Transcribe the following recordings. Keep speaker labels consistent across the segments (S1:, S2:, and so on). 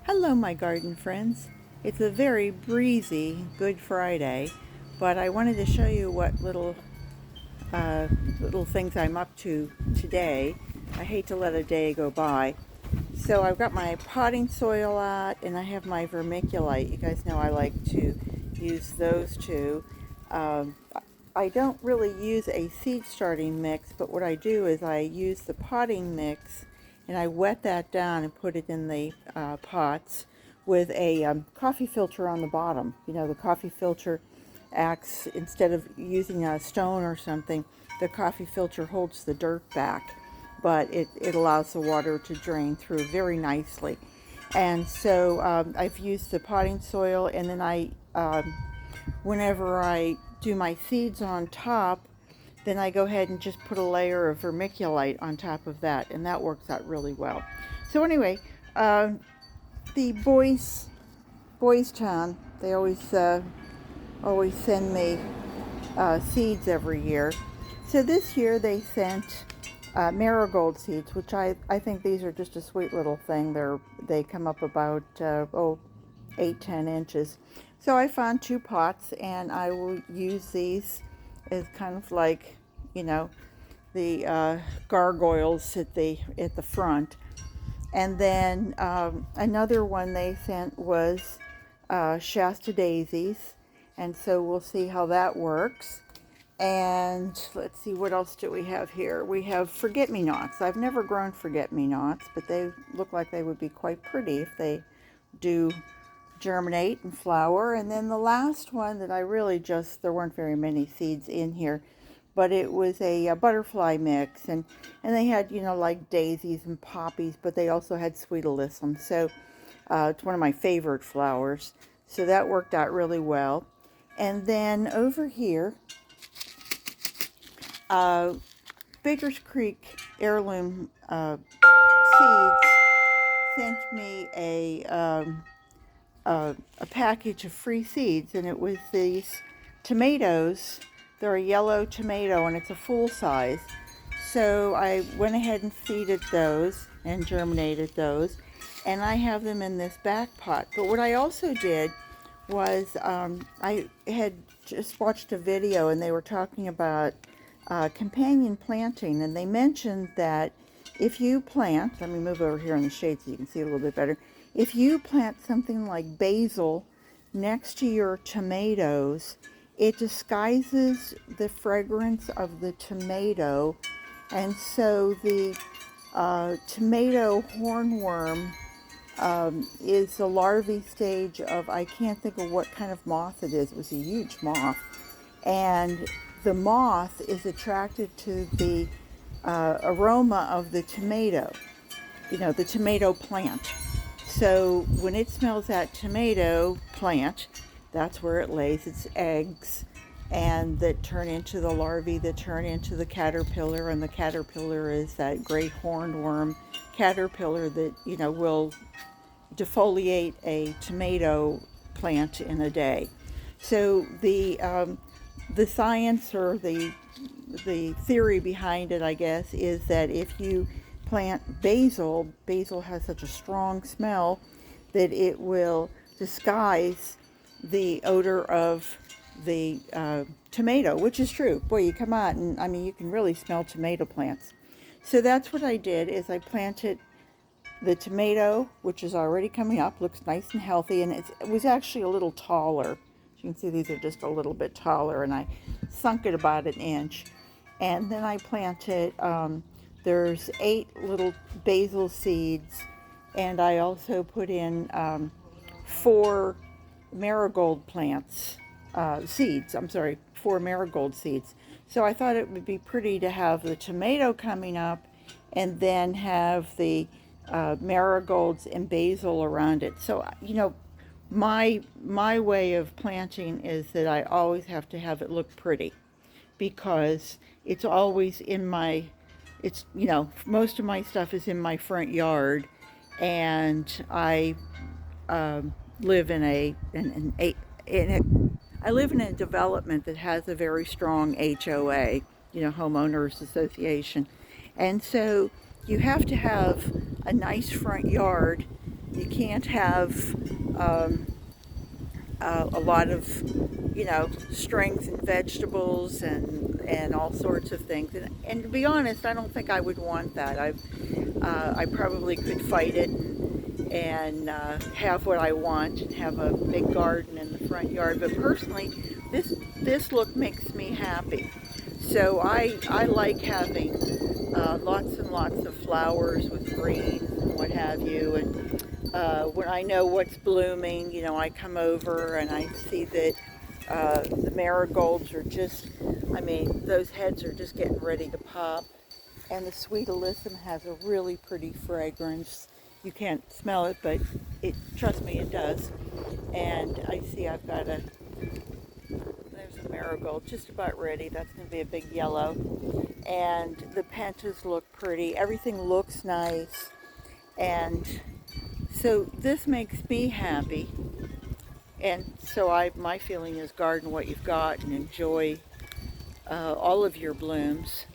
S1: Hello, my garden friends. It's a very breezy Good Friday, but I wanted to show you what little things I'm up to today. I hate to let a day go by. So I've got my potting soil out, and I have my vermiculite. You guys know I like to use those two. Um, I don't really use a seed starting mix, but what I do is I use the potting mix and I wet that down and put it in the pots with a coffee filter on the bottom. You know, the coffee filter acts, instead of using a stone or something, the coffee filter holds the dirt back, but it allows the water to drain through very nicely. And so I've used the potting soil, and then whenever I do my seeds on top, then I go ahead and just put a layer of vermiculite on top of that, and that works out really well. So anyway, the Boys Town, they always send me seeds every year. So this year they sent marigold seeds, which I think these are just a sweet little thing. They come up about 8-10 inches. So I found 2 pots, and I will use these as kind of like, you know, the gargoyles at the front. And then another one they sent was Shasta daisies, and so we'll see how that works. And let's see, what else do we have here? We have forget-me-nots. I've never grown forget-me-nots, but they look like they would be quite pretty if they do germinate and flower. And then the last one that there weren't very many seeds in here, but it was a butterfly mix, and they had, you know, like daisies and poppies, but they also had sweet alyssum. So it's one of my favorite flowers. So that worked out really well. And then over here, Baker's Creek Heirloom Seeds sent me a package of free seeds, and it was these tomatoes. They're a yellow tomato, and it's a full size. So I went ahead and seeded those and germinated those, and I have them in this back pot. But what I also did was I had just watched a video, and they were talking about companion planting, and they mentioned that if you plant, let me move over here in the shade so you can see a little bit better. If you plant something like basil next to your tomatoes, it disguises the fragrance of the tomato, and so the tomato hornworm is the larvae stage of, I can't think of what kind of moth it is. It was a huge moth, and the moth is attracted to the aroma of the tomato, you know, the tomato plant. So when it smells that tomato plant, that's where it lays its eggs, and that turn into the larvae that turn into the caterpillar, and the caterpillar is that great hornworm caterpillar that, you know, will defoliate a tomato plant in a day. So the science, or the theory behind it, I guess, is that if you plant basil has such a strong smell that it will disguise the odor of the tomato, which is true. Boy, you come out and, I mean, you can really smell tomato plants. So that's what I did, is I planted the tomato, which is already coming up, looks nice and healthy, and it was actually a little taller. As you can see, these are just a little bit taller, and I sunk it about an inch. And then I planted, there's 8 little basil seeds, and I also put in 4 marigold plants, 4 marigold seeds. So I thought it would be pretty to have the tomato coming up, and then have the marigolds and basil around it. So, you know, my way of planting is that I always have to have it look pretty, because it's always you know, most of my stuff is in my front yard, and I live in a development that has a very strong HOA, you know, homeowners association, and so you have to have a nice front yard You can't have a lot of, strength and vegetables and all sorts of things. And to be honest, I don't think I would want that. I probably could fight it and have what I want and have a big garden in the front yard. But personally, this look makes me happy. So I like having lots and lots of flowers with greens and what have you. And when I know what's blooming, I come over and I see that the marigolds are just, those heads are just getting ready to pop. And the sweet alyssum has a really pretty fragrance. You can't smell it, but trust me, it does. And I see there's a marigold just about ready. That's going to be a big yellow. And the pentas look pretty. Everything looks nice. And so this makes me happy. And so my feeling is garden what you've got and enjoy all of your blooms,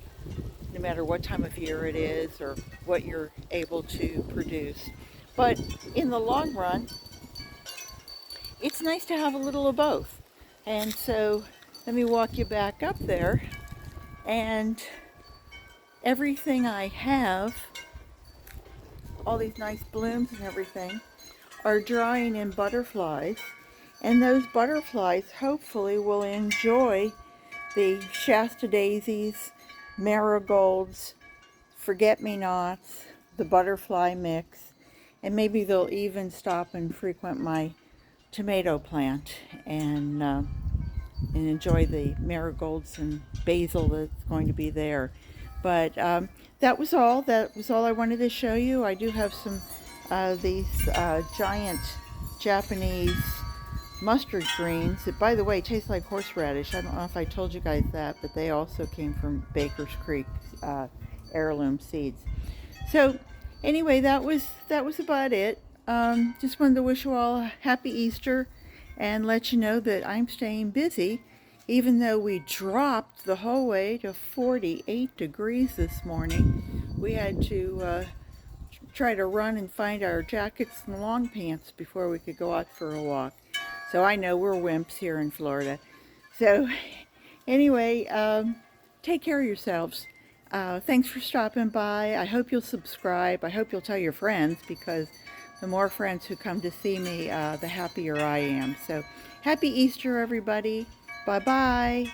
S1: no matter what time of year it is or what you're able to produce. But in the long run, it's nice to have a little of both. And so let me walk you back up there. And everything I have, all these nice blooms and everything, are drying in butterflies. And those butterflies hopefully will enjoy the Shasta daisies, marigolds, forget-me-nots, the butterfly mix, and maybe they'll even stop and frequent my tomato plant and enjoy the marigolds and basil that's going to be there. But that was all. That was all I wanted to show you. I do have some these giant Japanese mustard greens. It, by the way, tastes like horseradish. I don't know if I told you guys that, but they also came from Baker's Creek heirloom seeds. So anyway, that was about it. Just wanted to wish you all a happy Easter and let you know that I'm staying busy, even though we dropped the whole way to 48 degrees this morning. We had to try to run and find our jackets and long pants before we could go out for a walk. So I know we're wimps here in Florida. So anyway, take care of yourselves. Thanks for stopping by. I hope you'll subscribe. I hope you'll tell your friends, because the more friends who come to see me, the happier I am. So happy Easter, everybody. Bye-bye.